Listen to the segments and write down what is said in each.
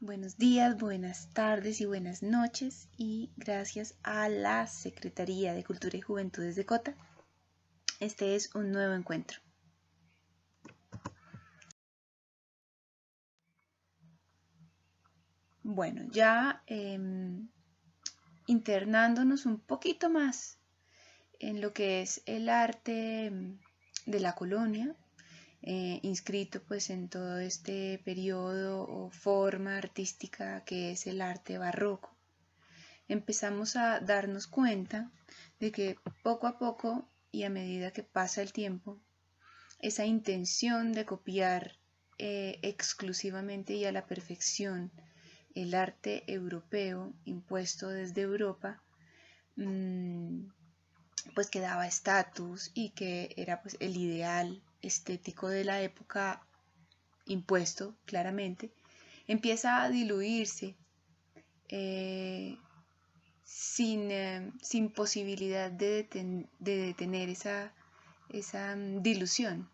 Buenos días, buenas tardes y buenas noches, y gracias a la Secretaría de Cultura y Juventudes de Cota, este es un nuevo encuentro. Bueno, ya internándonos un poquito más en lo que es el arte de la colonia, inscrito pues en todo este periodo o forma artística que es el arte barroco. Empezamos a darnos cuenta de que poco a poco y a medida que pasa el tiempo, esa intención de copiar exclusivamente y a la perfección el arte europeo impuesto desde Europa, pues que daba estatus y que era pues el ideal estético de la época impuesto claramente, empieza a diluirse sin posibilidad de detener esa dilución.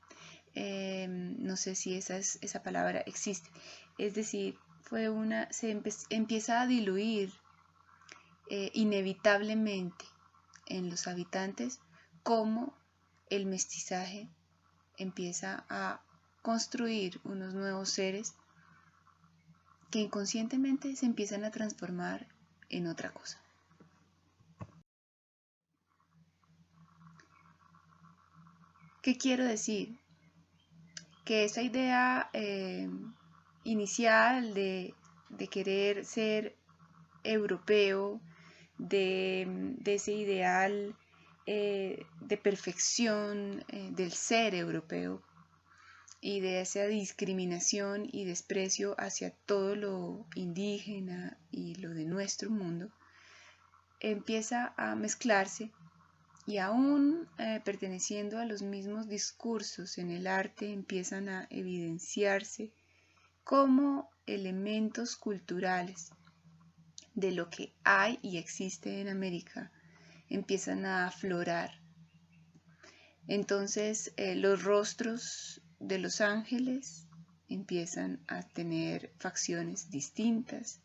No sé si esa palabra existe. Es decir, empieza a diluir inevitablemente en los habitantes cómo el mestizaje empieza a construir unos nuevos seres que inconscientemente se empiezan a transformar en otra cosa. ¿Qué quiero decir? Que esa idea inicial de querer ser europeo, de ese ideal de perfección del ser europeo y de esa discriminación y desprecio hacia todo lo indígena y lo de nuestro mundo, empieza a mezclarse y aún perteneciendo a los mismos discursos en el arte empiezan a evidenciarse como elementos culturales de lo que hay y existe en América, empiezan a aflorar. Entonces los rostros de los ángeles empiezan a tener facciones distintas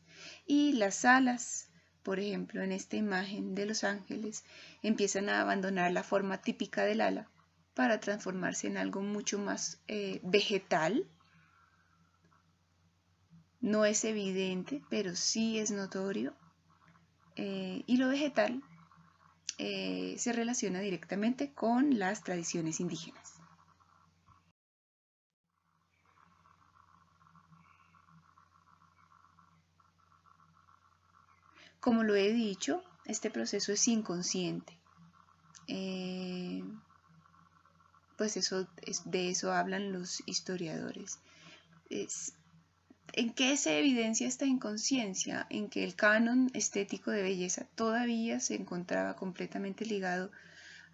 y las alas, por ejemplo, en esta imagen de los ángeles, empiezan a abandonar la forma típica del ala para transformarse en algo mucho más vegetal. No es evidente, pero sí es notorio. Y lo vegetal se relaciona directamente con las tradiciones indígenas. Como lo he dicho, este proceso es inconsciente. Pues de eso hablan los historiadores. ¿En qué se evidencia esta inconsciencia? En que el canon estético de belleza todavía se encontraba completamente ligado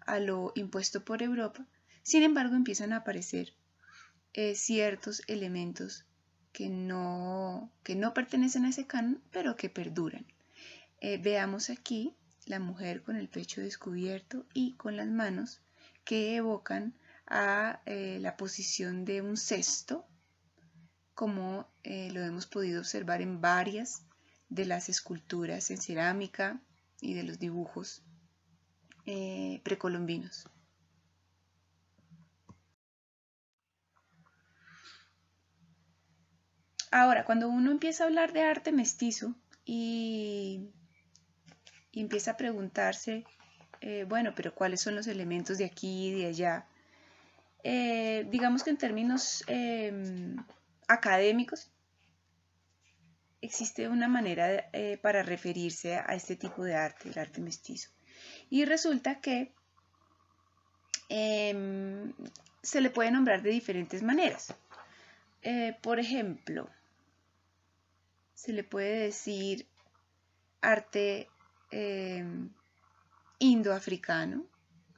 a lo impuesto por Europa. Sin embargo, empiezan a aparecer ciertos elementos que no pertenecen a ese canon, pero que perduran. Veamos aquí la mujer con el pecho descubierto y con las manos que evocan a la posición de un cesto, como lo hemos podido observar en varias de las esculturas en cerámica y de los dibujos precolombinos. Ahora, cuando uno empieza a hablar de arte mestizo y empieza a preguntarse, bueno, pero ¿cuáles son los elementos de aquí y de allá? Digamos que en términos académicos, existe una manera para referirse a este tipo de arte, el arte mestizo. Y resulta que se le puede nombrar de diferentes maneras. Por ejemplo, se le puede decir arte indoafricano.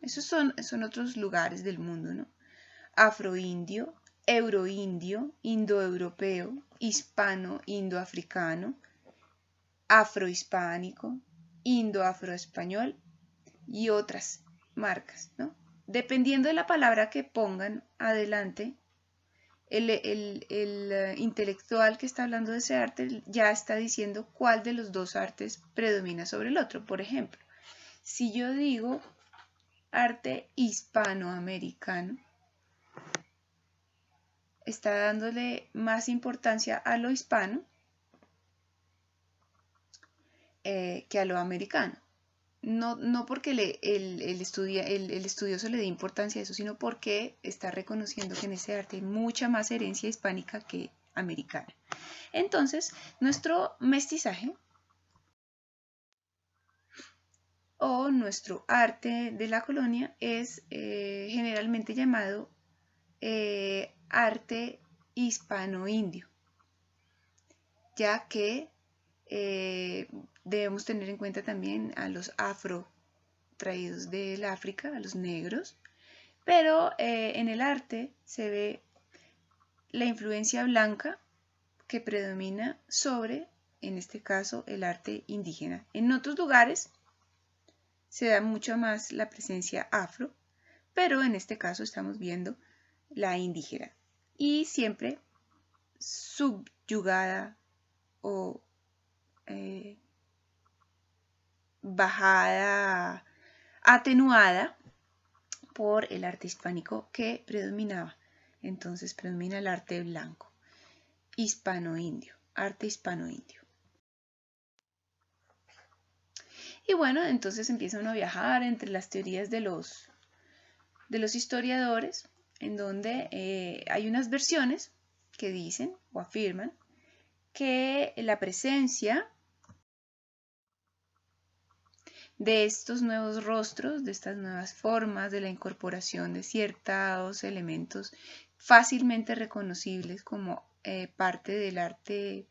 Esos son otros lugares del mundo, ¿no? Afroindio, euroindio, indoeuropeo, hispano-indoafricano, afrohispánico, indo-afroespañol y otras marcas, ¿no? Dependiendo de la palabra que pongan adelante, el intelectual que está hablando de ese arte ya está diciendo cuál de los dos artes predomina sobre el otro. Por ejemplo, si yo digo arte hispanoamericano, está dándole más importancia a lo hispano que a lo americano. No porque el estudioso le dé importancia a eso, sino porque está reconociendo que en ese arte hay mucha más herencia hispánica que americana. Entonces, nuestro mestizaje o nuestro arte de la colonia es generalmente llamado arte hispano-indio, ya que debemos tener en cuenta también a los afro traídos del África, a los negros, pero en el arte se ve la influencia blanca que predomina sobre, en este caso, el arte indígena. En otros lugares se da mucho más la presencia afro, pero en este caso estamos viendo la indígena y siempre subyugada o bajada, atenuada por el arte hispánico que predominaba. Entonces predomina el arte blanco, hispano-indio, arte hispano-indio. Y bueno, entonces empieza uno a viajar entre las teorías de los historiadores, en donde hay unas versiones que dicen o afirman que la presencia de estos nuevos rostros, de estas nuevas formas, de la incorporación de ciertos elementos fácilmente reconocibles como parte del arte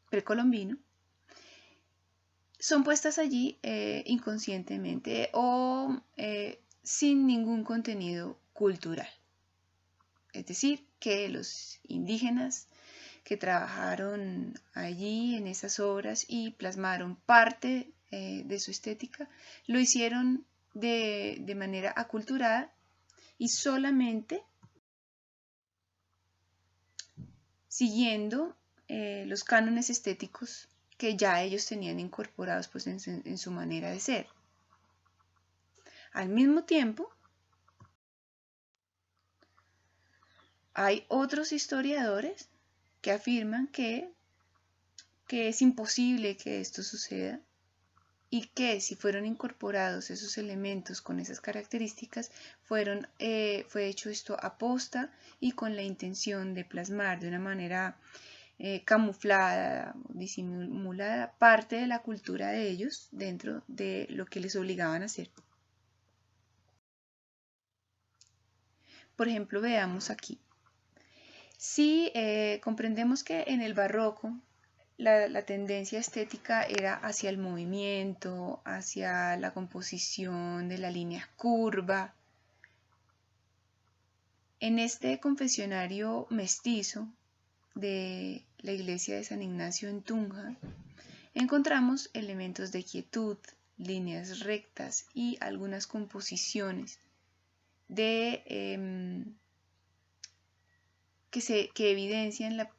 precolombino, son puestas allí inconscientemente o sin ningún contenido cultural. Es decir, que los indígenas que trabajaron allí en esas obras y plasmaron parte de su estética, lo hicieron de manera aculturada y solamente siguiendo los cánones estéticos que ya ellos tenían incorporados pues, en su manera de ser. Al mismo tiempo, hay otros historiadores que afirman que es imposible que esto suceda y que si fueron incorporados esos elementos con esas características, fue hecho esto aposta y con la intención de plasmar de una manera camuflada, disimulada, parte de la cultura de ellos dentro de lo que les obligaban a hacer. Por ejemplo, veamos aquí. Si comprendemos que en el barroco la tendencia estética era hacia el movimiento, hacia la composición de la línea curva. En este confesionario mestizo de la iglesia de San Ignacio en Tunja, encontramos elementos de quietud, líneas rectas y algunas composiciones que evidencian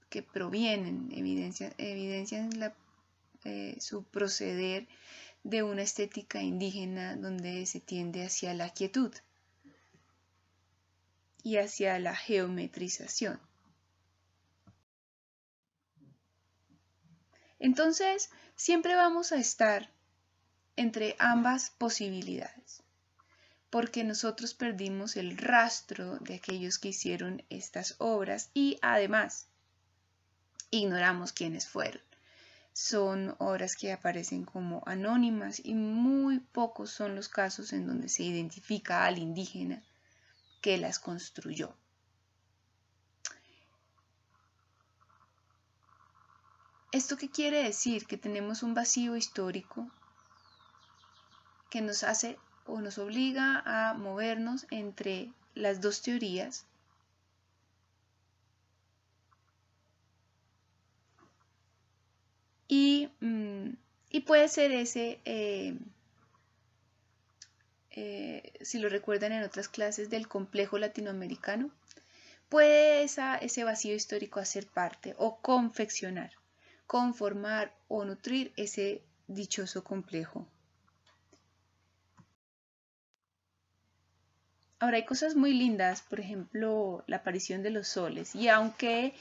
que provienen, evidencian su proceder de una estética indígena donde se tiende hacia la quietud y hacia la geometrización. Entonces, siempre vamos a estar entre ambas posibilidades, porque nosotros perdimos el rastro de aquellos que hicieron estas obras y además ignoramos quiénes fueron. Son obras que aparecen como anónimas y muy pocos son los casos en donde se identifica al indígena que las construyó. ¿Esto qué quiere decir? Que tenemos un vacío histórico que nos hace o nos obliga a movernos entre las dos teorías y puede ser ese si lo recuerdan en otras clases, del complejo latinoamericano, puede ese vacío histórico hacer parte o confeccionar, conformar o nutrir ese dichoso complejo. Ahora hay cosas muy lindas, por ejemplo, la aparición de los soles, y aunque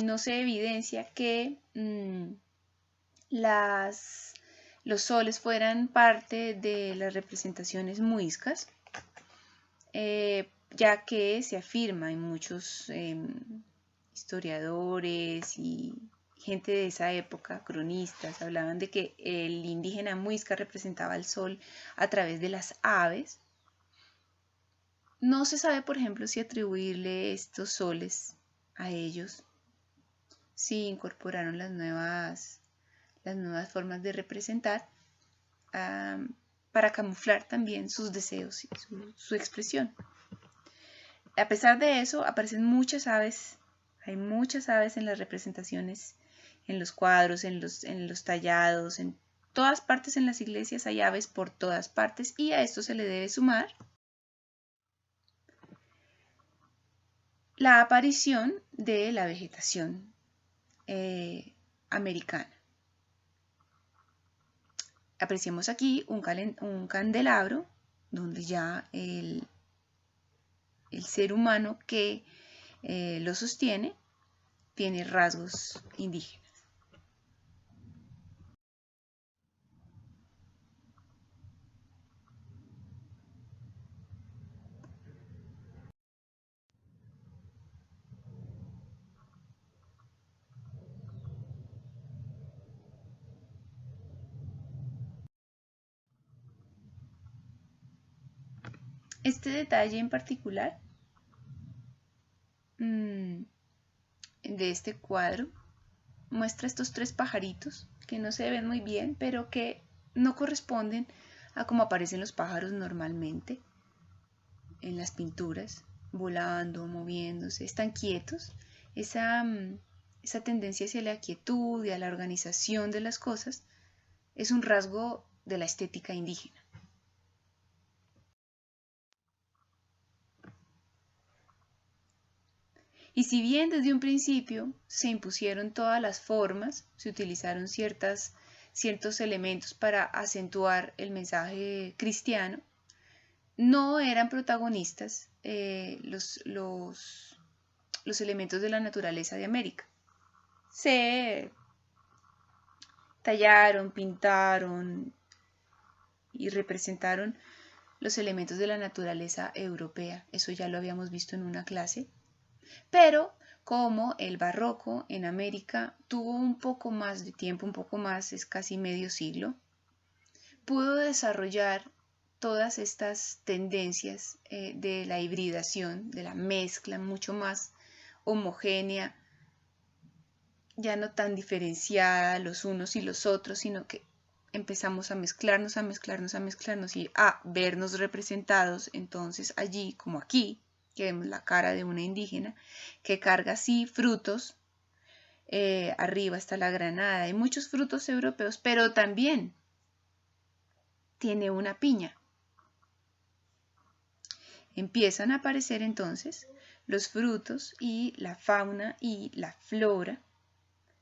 no se evidencia que los soles fueran parte de las representaciones muiscas, ya que se afirma en muchos historiadores y gente de esa época, cronistas, hablaban de que el indígena muisca representaba al sol a través de las aves. No se sabe, por ejemplo, si atribuirle estos soles a ellos, si incorporaron las nuevas formas de representar para camuflar también sus deseos y su expresión. A pesar de eso, aparecen muchas aves, hay muchas aves en las representaciones, en los cuadros, en los tallados, en todas partes en las iglesias hay aves por todas partes, y a esto se le debe sumar la aparición de la vegetación americana. Apreciamos aquí un candelabro donde ya el ser humano que lo sostiene tiene rasgos indígenas. Este detalle en particular de este cuadro muestra estos tres pajaritos que no se ven muy bien, pero que no corresponden a cómo aparecen los pájaros normalmente en las pinturas, volando, moviéndose, están quietos. Esa tendencia hacia la quietud y a la organización de las cosas es un rasgo de la estética indígena. Y si bien desde un principio se impusieron todas las formas, se utilizaron ciertos elementos para acentuar el mensaje cristiano, no eran protagonistas los elementos de la naturaleza de América. Se tallaron, pintaron y representaron los elementos de la naturaleza europea. Eso ya lo habíamos visto en una clase. Pero como el barroco en América tuvo un poco más de tiempo, un poco más, es casi medio siglo, pudo desarrollar todas estas tendencias de la hibridación, de la mezcla mucho más homogénea, ya no tan diferenciada los unos y los otros, sino que empezamos a mezclarnos y a vernos representados entonces allí como aquí, que vemos la cara de una indígena que carga así frutos, arriba está la granada, hay muchos frutos europeos, pero también tiene una piña. Empiezan a aparecer entonces los frutos y la fauna y la flora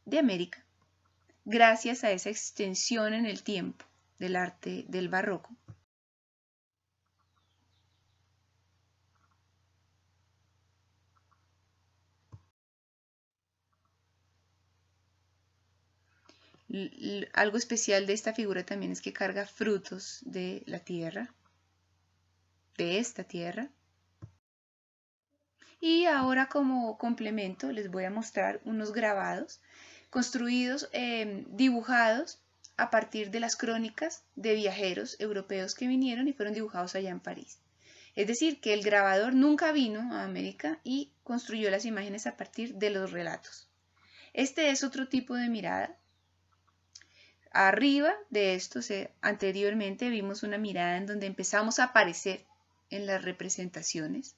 de América, gracias a esa extensión en el tiempo del arte del barroco. Algo especial de esta figura también es que carga frutos de la tierra, de esta tierra. Y ahora como complemento les voy a mostrar unos grabados construidos, dibujados a partir de las crónicas de viajeros europeos que vinieron y fueron dibujados allá en París. Es decir, que el grabador nunca vino a América y construyó las imágenes a partir de los relatos. Este es otro tipo de mirada. Arriba de esto, anteriormente vimos una mirada en donde empezamos a aparecer en las representaciones.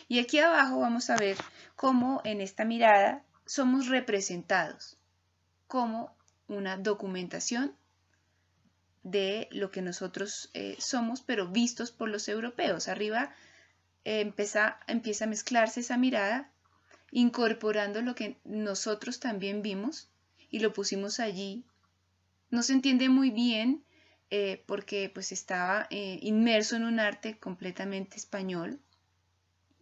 Y aquí abajo vamos a ver cómo en esta mirada somos representados como una documentación de lo que nosotros somos, pero vistos por los europeos. Arriba empieza a mezclarse esa mirada, incorporando lo que nosotros también vimos y lo pusimos allí. No se entiende muy bien porque pues estaba inmerso en un arte completamente español,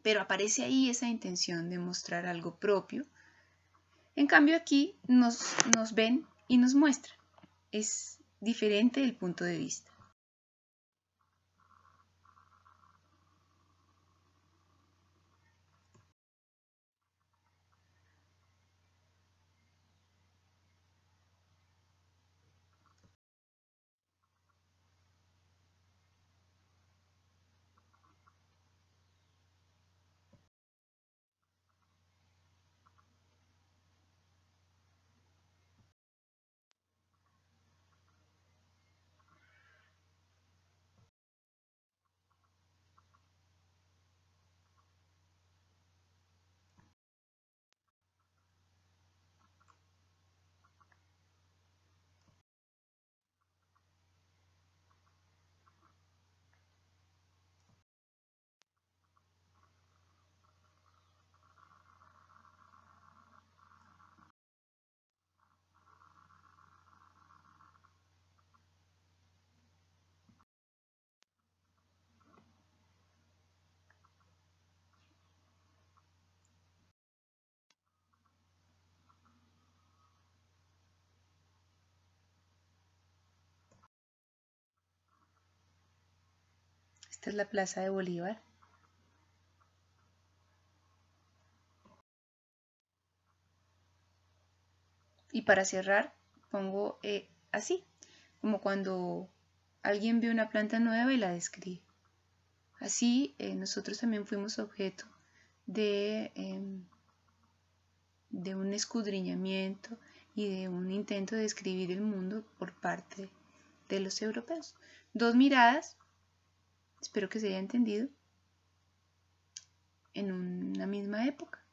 pero aparece ahí esa intención de mostrar algo propio. En cambio aquí nos ven y nos muestran. Es diferente el punto de vista. Esta es la Plaza de Bolívar. Y para cerrar, pongo así, como cuando alguien ve una planta nueva y la describe. Así nosotros también fuimos objeto de un escudriñamiento y de un intento de describir el mundo por parte de los europeos. Dos miradas, espero que se haya entendido, en una misma época.